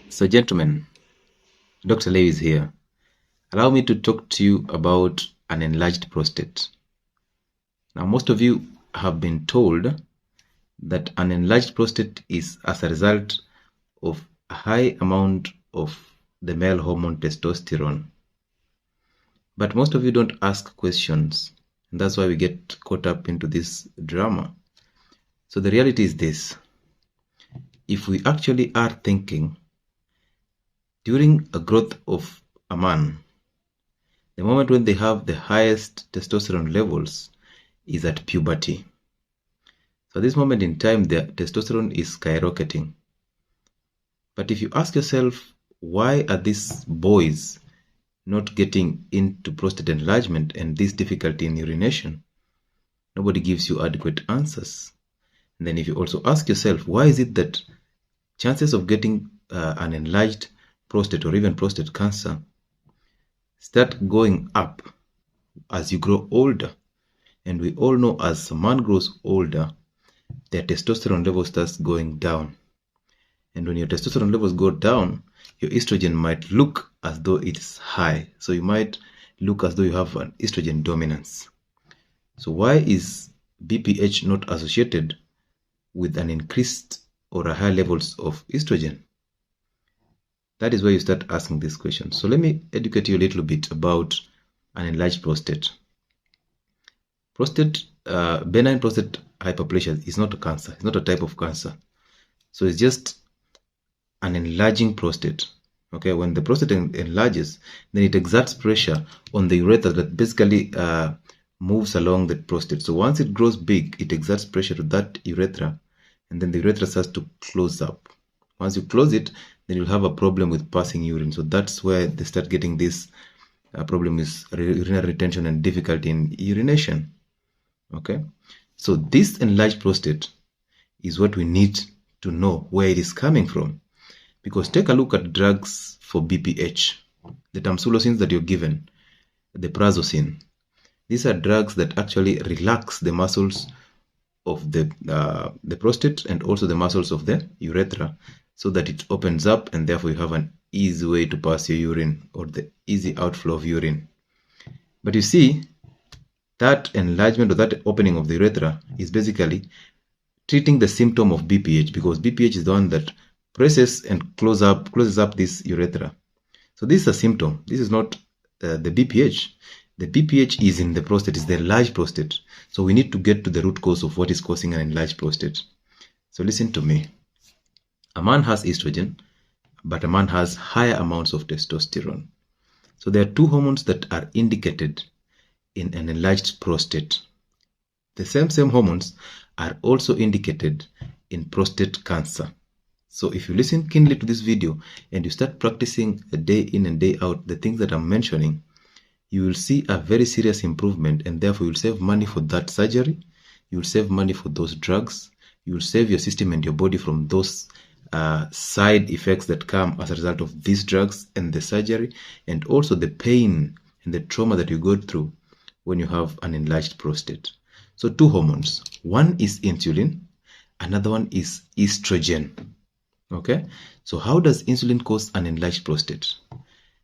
So, gentlemen, Dr. Lew is here. Allow me to talk to you about an enlarged prostate. Now, most of you have been told that an enlarged prostate is as a result of a high amount of the male hormone testosterone. But most of you don't ask questions, and that's why we get caught up into this drama. So the reality is this: if we actually are thinking during a growth of a man, the moment when they have the highest testosterone levels is at puberty. So at this moment in time, their testosterone is skyrocketing. But if you ask yourself, why are these boys not getting into prostate enlargement and this difficulty in urination? Nobody gives you adequate answers. And then if you also ask yourself, why is it that chances of getting an enlarged prostate or even prostate cancer start going up as you grow older? And we all know as a man grows older, their testosterone level starts going down. And when your testosterone levels go down, your estrogen might look as though it's high. So you might look as though you have an estrogen dominance. So why is BPH not associated with an increased or a high levels of estrogen? That is where you start asking this question. So let me educate you a little bit about an enlarged prostate. Benign prostate hyperplasia is not a cancer. It's not a type of cancer. So it's just an enlarging prostate. Okay, when the prostate enlarges, then it exerts pressure on the urethra that basically moves along the prostate. So once it grows big, it exerts pressure to that urethra, and then the urethra starts to close up. Once you close it, then you'll have a problem with passing urine. So that's where they start getting this problem with urinary retention and difficulty in urination. Okay, so this enlarged prostate is what we need to know where it is coming from. Because take a look at drugs for BPH, the tamsulosin that you're given, the prazosin. These are drugs that actually relax the muscles of the prostate and also the muscles of the urethra so that it opens up, and therefore you have an easy way to pass your urine or the easy outflow of urine. But you see, that enlargement or that opening of the urethra is basically treating the symptom of BPH, because BPH is the one that presses and closes up this urethra. So this is a symptom. This is not the BPH. The BPH is in the prostate, is the enlarged prostate. So we need to get to the root cause of what is causing an enlarged prostate. So listen to me. A man has estrogen, but a man has higher amounts of testosterone. So there are two hormones that are indicated in an enlarged prostate. The same hormones are also indicated in prostate cancer. So if you listen keenly to this video and you start practicing day in and day out the things that I'm mentioning, you will see a very serious improvement, and therefore you'll save money for that surgery, you'll save money for those drugs, you'll save your system and your body from those side effects that come as a result of these drugs and the surgery, and also the pain and the trauma that you go through when you have an enlarged prostate. So two hormones. One is insulin, another one is estrogen. Okay, so how does insulin cause an enlarged prostate?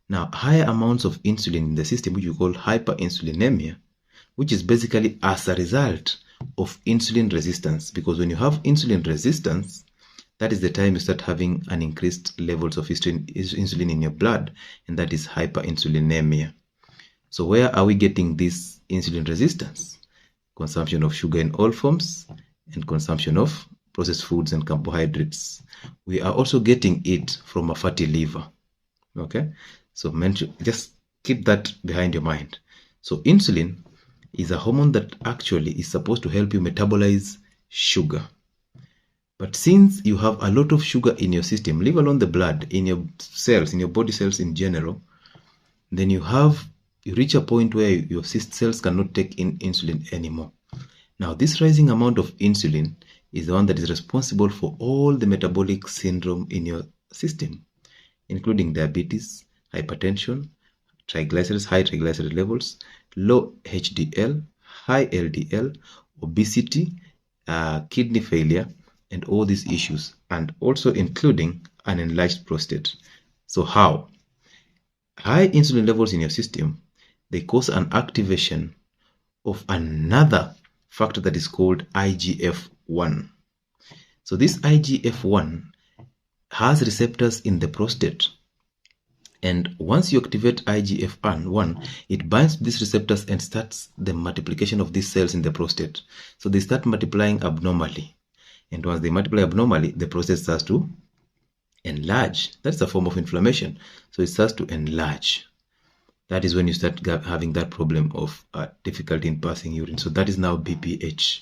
Now, higher amounts of insulin in the system, which you call hyperinsulinemia, which is basically as a result of insulin resistance, because when you have insulin resistance, that is the time you start having an increased levels of insulin in your blood, and that is hyperinsulinemia. So where are we getting this insulin resistance? Consumption of sugar in all forms and consumption of processed foods and carbohydrates. We are also getting it from a fatty liver. Okay, so just keep that behind your mind. So insulin is a hormone that actually is supposed to help you metabolize sugar. But since you have a lot of sugar in your system, leave alone the blood, in your cells, in your body cells in general, then you reach a point where your cells cannot take in insulin anymore. Now, this rising amount of insulin is the one that is responsible for all the metabolic syndrome in your system, including diabetes, hypertension, triglycerides, high triglyceride levels, low HDL, high LDL, obesity, kidney failure, and all these issues, and also including an enlarged prostate. So how? High insulin levels in your system, they cause an activation of another factor that is called IGF-1. So this IGF-1 has receptors in the prostate. And once you activate IGF-1, it binds to these receptors and starts the multiplication of these cells in the prostate. So they start multiplying abnormally. And once they multiply abnormally, the prostate starts to enlarge. That's a form of inflammation. So it starts to enlarge. That is when you start having that problem of difficulty in passing urine. So that is now BPH.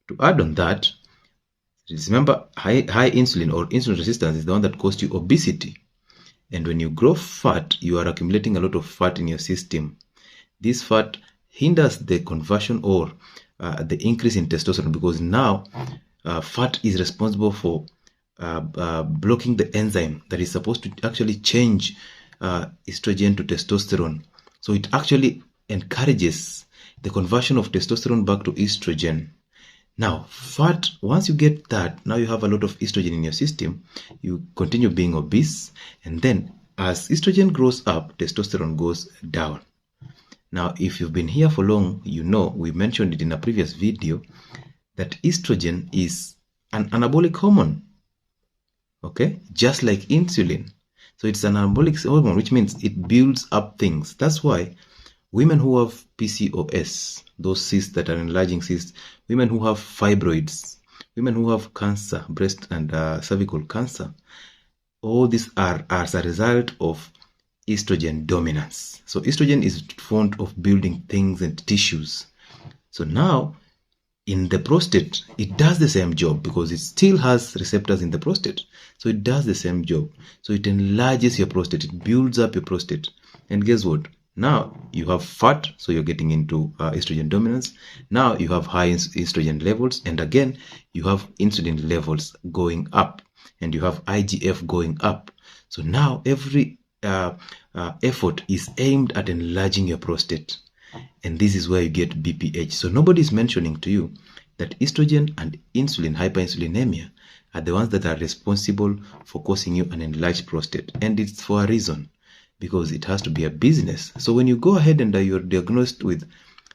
To add on that, remember high insulin or insulin resistance is the one that causes you obesity. And when you grow fat, you are accumulating a lot of fat in your system. This fat hinders the conversion or the increase in testosterone, because now fat is responsible for blocking the enzyme that is supposed to actually change estrogen to testosterone. So it actually encourages the conversion of testosterone back to estrogen. Now, fat, once you get that, now you have a lot of estrogen in your system, you continue being obese, and then as estrogen grows up, testosterone goes down. Now, if you've been here for long, you know, we mentioned it in a previous video, that estrogen is an anabolic hormone, okay, just like insulin. So it's an anabolic hormone, which means it builds up things. That's why women who have PCOS, those cysts that are enlarging cysts, women who have fibroids, women who have cancer, breast and cervical cancer, all these are as a result of estrogen dominance. So estrogen is fond of building things and tissues. So now in the prostate, it does the same job because it still has receptors in the prostate. So it does the same job. So it enlarges your prostate, it builds up your prostate. And guess what? Now you have fat, so you're getting into estrogen dominance. Now you have high estrogen levels, and again you have insulin levels going up, and you have IGF going up. So now every effort is aimed at enlarging your prostate, and this is where you get BPH. So nobody is mentioning to you that estrogen and insulin, hyperinsulinemia, are the ones that are responsible for causing you an enlarged prostate, and it's for a reason. Because it has to be a business. So when you go ahead and you're diagnosed with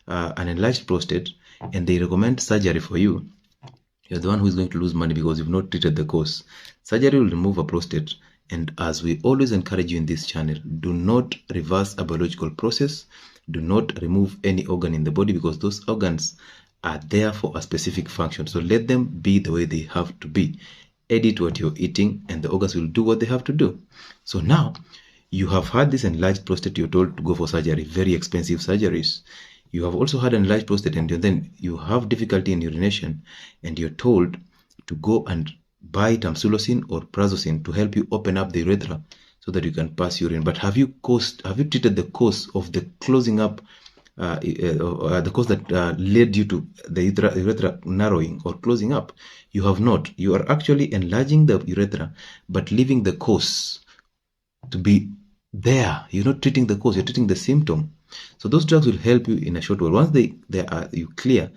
an enlarged prostate and they recommend surgery for you, you're the one who is going to lose money because you've not treated the cause. Surgery will remove a prostate, and as we always encourage you in this channel, do not reverse a biological process. Do not remove any organ in the body, because those organs are there for a specific function. So let them be the way they have to be. Edit what you're eating and the organs will do what they have to do. So now, you have had this enlarged prostate, you're told to go for surgery, very expensive surgeries. You have also had an enlarged prostate and then you have difficulty in urination, and you're told to go and buy tamsulosin or prazosin to help you open up the urethra so that you can pass urine. But have you treated the cause of the closing up, the cause that led you to the urethra narrowing or closing up? You have not. You are actually enlarging the urethra but leaving the cause to be there. You're not treating the cause, you're treating the symptom. So those drugs will help you in a short while. Once you clear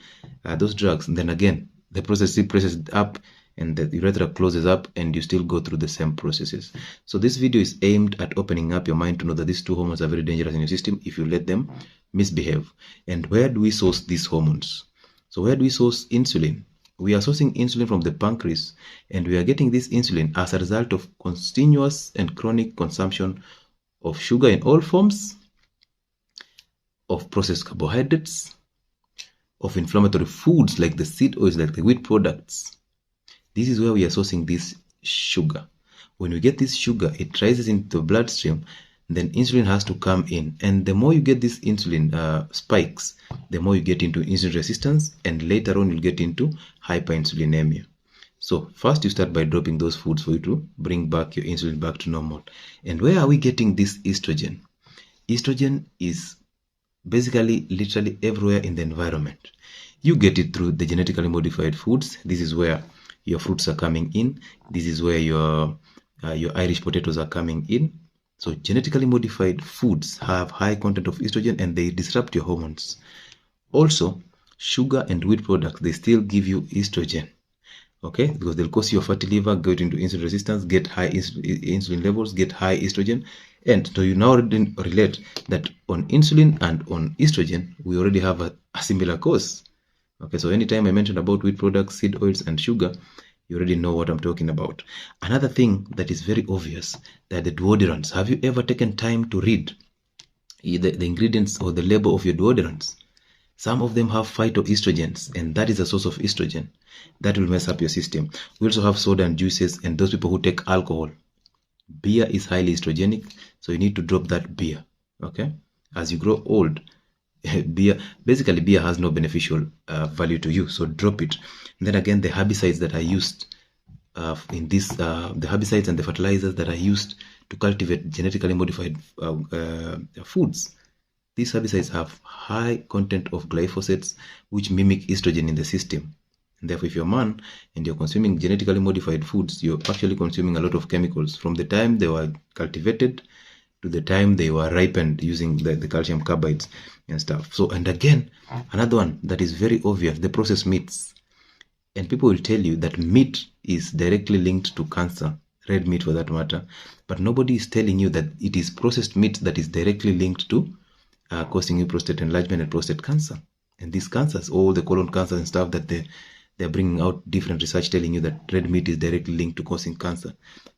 those drugs, and then again the process still presses up and the urethra closes up, and you still go through the same processes. So this video is aimed at opening up your mind to know that these two hormones are very dangerous in your system if you let them misbehave. And where do we source these hormones? So where do we source insulin? We are sourcing insulin from the pancreas, and we are getting this insulin as a result of continuous and chronic consumption of sugar in all forms, of processed carbohydrates, of inflammatory foods like the seed oils, like the wheat products. This is where we are sourcing this sugar. When we get this sugar, it rises into the bloodstream, then insulin has to come in. And the more you get this insulin spikes, the more you get into insulin resistance, and later on you'll get into hyperinsulinemia. So first you start by dropping those foods for you to bring back your insulin back to normal. And where are we getting this estrogen? Estrogen is basically literally everywhere in the environment. You get it through the genetically modified foods. This is where your fruits are coming in. This is where your Irish potatoes are coming in. So genetically modified foods have high content of estrogen and they disrupt your hormones. Also, sugar and wheat products, they still give you estrogen. okay, because they'll cause your fatty liver, get into insulin resistance, get high insulin levels, get high estrogen. And so you now relate that on insulin and on estrogen, we already have a similar cause. Okay, so anytime I mentioned about wheat products, seed oils, and sugar, you already know what I'm talking about. Another thing that is very obvious, that the deodorants. Have you ever taken time to read the ingredients or the label of your deodorants? Some of them have phytoestrogens, and that is a source of estrogen. That will mess up your system. We also have soda and juices, and those people who take alcohol. Beer is highly estrogenic, so you need to drop that beer. Okay? As you grow old, beer has no beneficial value to you, so drop it. And then again, the herbicides that are used in this, the herbicides and the fertilizers that are used to cultivate genetically modified foods. These herbicides have high content of glyphosates, which mimic estrogen in the system. And therefore, if you're a man and you're consuming genetically modified foods, you're actually consuming a lot of chemicals from the time they were cultivated to the time they were ripened using the calcium carbides and stuff. So, and again, another one that is very obvious, the processed meats. And people will tell you that meat is directly linked to cancer, red meat for that matter, but nobody is telling you that it is processed meat that is directly linked to causing you prostate enlargement and prostate cancer. And these cancers, all the colon cancer and stuff, that they're bringing out different research telling you that red meat is directly linked to causing cancer.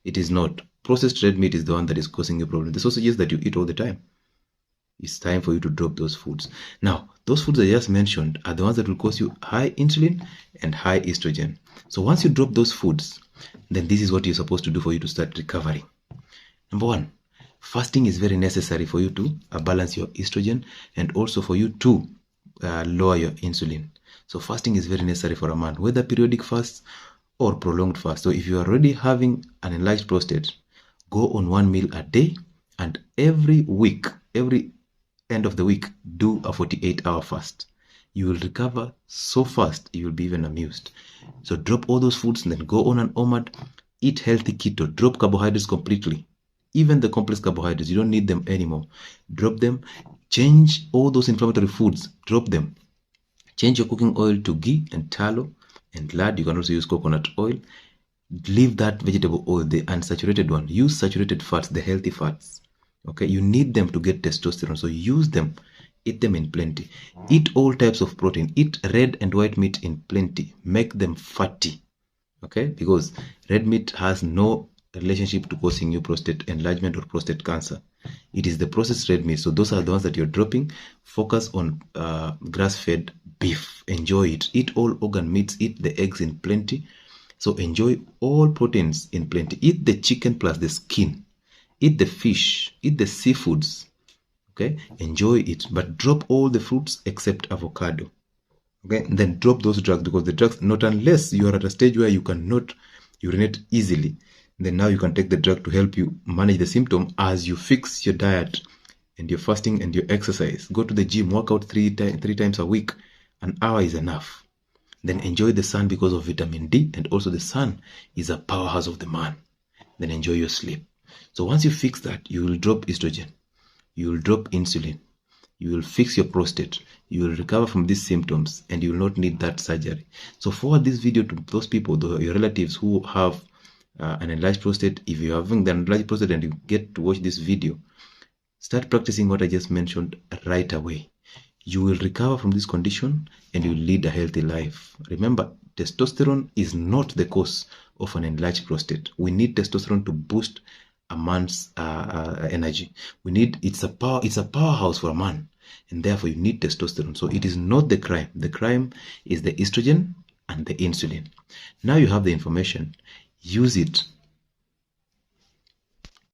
It is not. Processed red meat is the one that is causing you problems. The sausages that you eat all the time. It's time for you to drop those foods. Now, those foods I just mentioned are the ones that will cause you high insulin and high estrogen. So once you drop those foods, then this is what you're supposed to do for you to start recovering. Number one, fasting is very necessary for you to balance your estrogen and also for you to lower your insulin. So fasting is very necessary for a man, whether periodic fasts or prolonged fast. So if you are already having an enlarged prostate, go on 1 meal a day, and every week, every end of the week, do a 48-hour fast. You will recover so fast, you will be even amused. So drop all those foods and then go on an OMAD, eat healthy keto, drop carbohydrates completely. Even the complex carbohydrates, you don't need them anymore. Drop them. Change all those inflammatory foods. Drop them. Change your cooking oil to ghee and tallow and lard. You can also use coconut oil. Leave that vegetable oil, the unsaturated one. Use saturated fats, the healthy fats. Okay, you need them to get testosterone, so use them. Eat them in plenty. Eat all types of protein. Eat red and white meat in plenty. Make them fatty. Okay, because red meat has no relationship to causing you prostate enlargement or prostate cancer. It is the processed red meat. So those are the ones that you're dropping. Focus on grass-fed beef. Enjoy it. Eat all organ meats. Eat the eggs in plenty. So enjoy all proteins in plenty. Eat the chicken plus the skin. Eat the fish. Eat the seafoods. Okay, enjoy it. But drop all the fruits except avocado. Okay, and then drop those drugs, because the drugs, not unless you are at a stage where you cannot urinate easily, then now you can take the drug to help you manage the symptom as you fix your diet and your fasting and your exercise. Go to the gym, work out three times a week. An hour is enough. Then enjoy the sun because of vitamin D, and also the sun is a powerhouse of the man. Then enjoy your sleep. So once you fix that, you will drop estrogen. You will drop insulin. You will fix your prostate. You will recover from these symptoms, and you will not need that surgery. So forward this video to those people, your relatives who have an enlarged prostate. If you're having the enlarged prostate and you get to watch this video, start practicing what I just mentioned right away. You will recover from this condition and you will lead a healthy life. Remember, testosterone is not the cause of an enlarged prostate. We need testosterone to boost a man's energy. It's a powerhouse for a man, and therefore you need testosterone. So it is not the crime. The crime is the estrogen and the insulin. Now you have the information. Use it